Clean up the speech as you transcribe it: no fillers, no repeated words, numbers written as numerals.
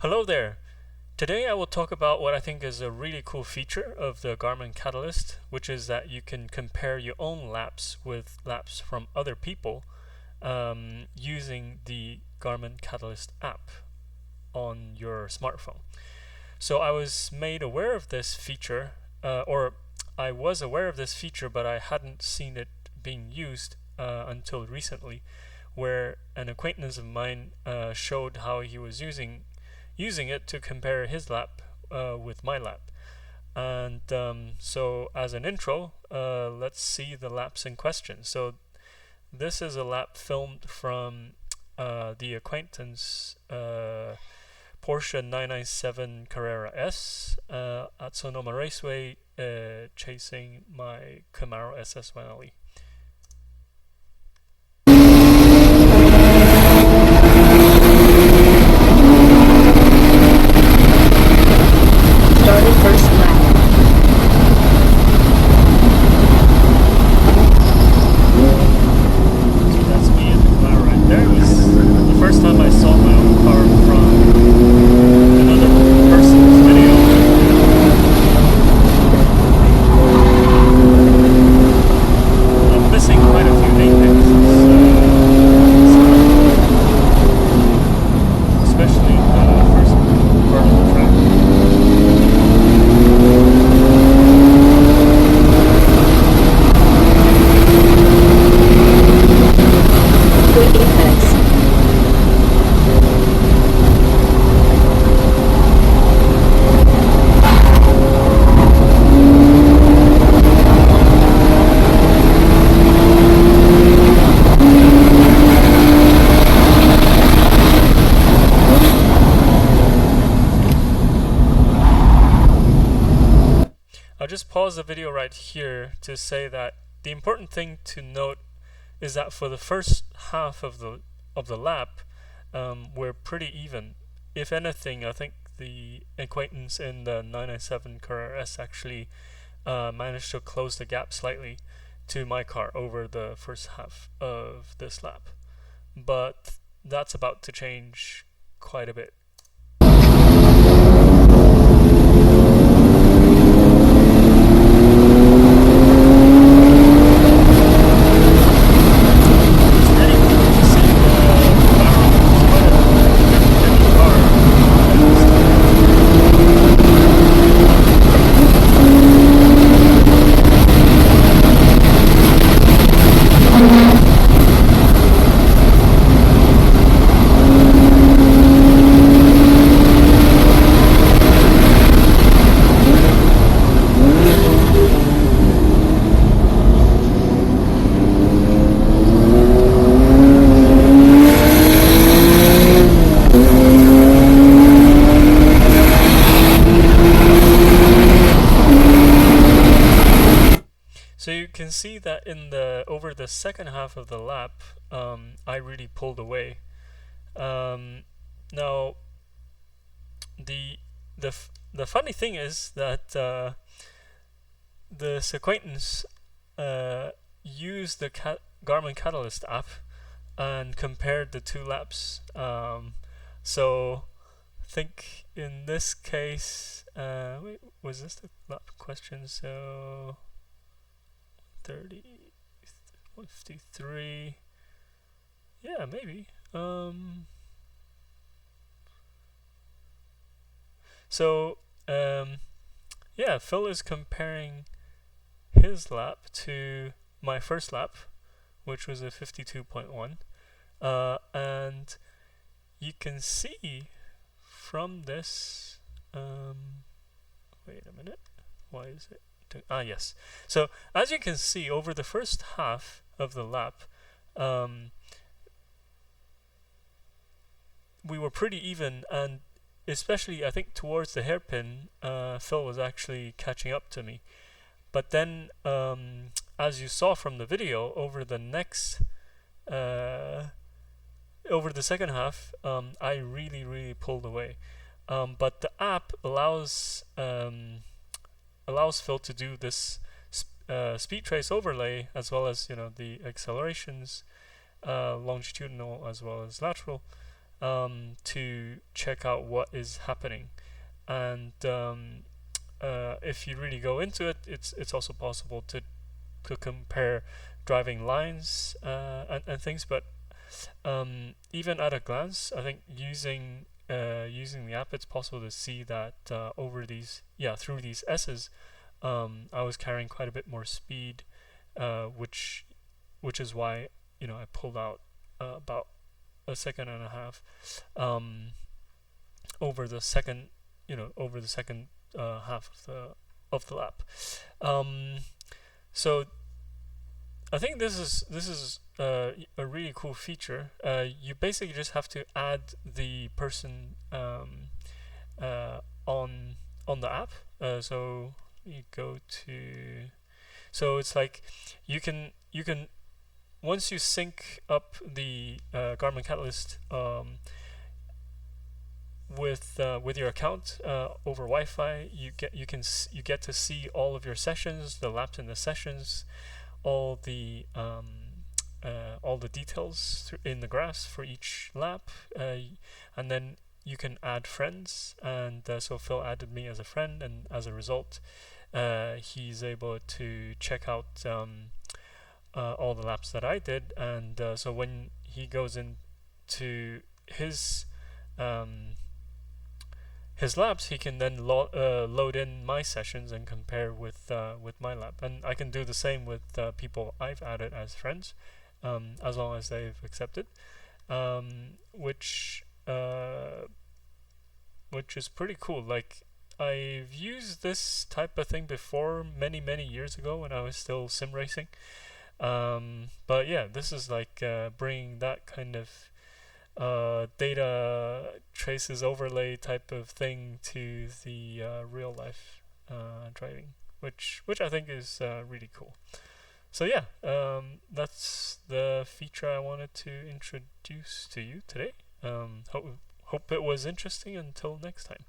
Hello there. Today I will talk about what I think is a really cool feature of the Garmin Catalyst, which is that you can compare your own laps with laps from other people using the Garmin Catalyst app on your smartphone. So I was made aware of this feature, or I was aware of this feature, but I hadn't seen it being used until recently, where an acquaintance of mine showed how he was using it to compare his lap with my lap. And so as an intro, let's see the laps in question. So this is a lap filmed from the acquaintance Porsche 997 Carrera S at Sonoma Raceway, chasing my Camaro SS1LE. Started first lap. So that's me in the Camaro right there. It was the first time I saw my own car from another person's video. I'm missing quite a few apexes, especially in the first part of the track. Good apex. I'll just pause the video right here to say that the important thing to note is that for the first half of the lap, we're pretty even. If anything, I think the acquaintance in the 997 Carrera S actually managed to close the gap slightly to my car over the first half of this lap. But that's about to change quite a bit. So you can see that over the second half of the lap, I really pulled away. Now, the funny thing is that this acquaintance used the Garmin Catalyst app and compared the two laps. So I think in this case, wait, was this the lap question? So 30, 53. Yeah, maybe. Yeah, Phil is comparing his lap to my first lap, which was a 52.1. And you can see from this, wait a minute, why is it? Yes. So as you can see, over the first half of the lap, we were pretty even, and especially I think towards the hairpin, Phil was actually catching up to me. But then, as you saw from the video, over the second half, I really pulled away. But the app allows Phil to do this speed trace overlay, as well as the accelerations, longitudinal as well as lateral, to check out what is happening. And if you really go into it, it's also possible to compare driving lines and things. But even at a glance, I think using the app, it's possible to see that through these S's, I was carrying quite a bit more speed, which is why I pulled out about a second and a half over the second half of the lap. So I think this is a really cool feature. You basically just have to add the person on the app. So you go to, so it's like you can once you sync up the Garmin Catalyst with your account over Wi-Fi, you get to see all of your sessions, the laps in the sessions, all the details in the graphs for each lap, and then you can add friends. And so Phil added me as a friend, and as a result, he's able to check out all the laps that I did. And so when he goes into his laps, he can then load in my sessions and compare with my lap. And I can do the same with people I've added as friends, as long as they've accepted, which is pretty cool. Like, I've used this type of thing before many years ago when I was still sim racing, but yeah, this is like bringing that kind of data traces overlay type of thing to the real life driving, which I think is really cool. So yeah, that's the feature I wanted to introduce to you today. Hope it was interesting. Until next time.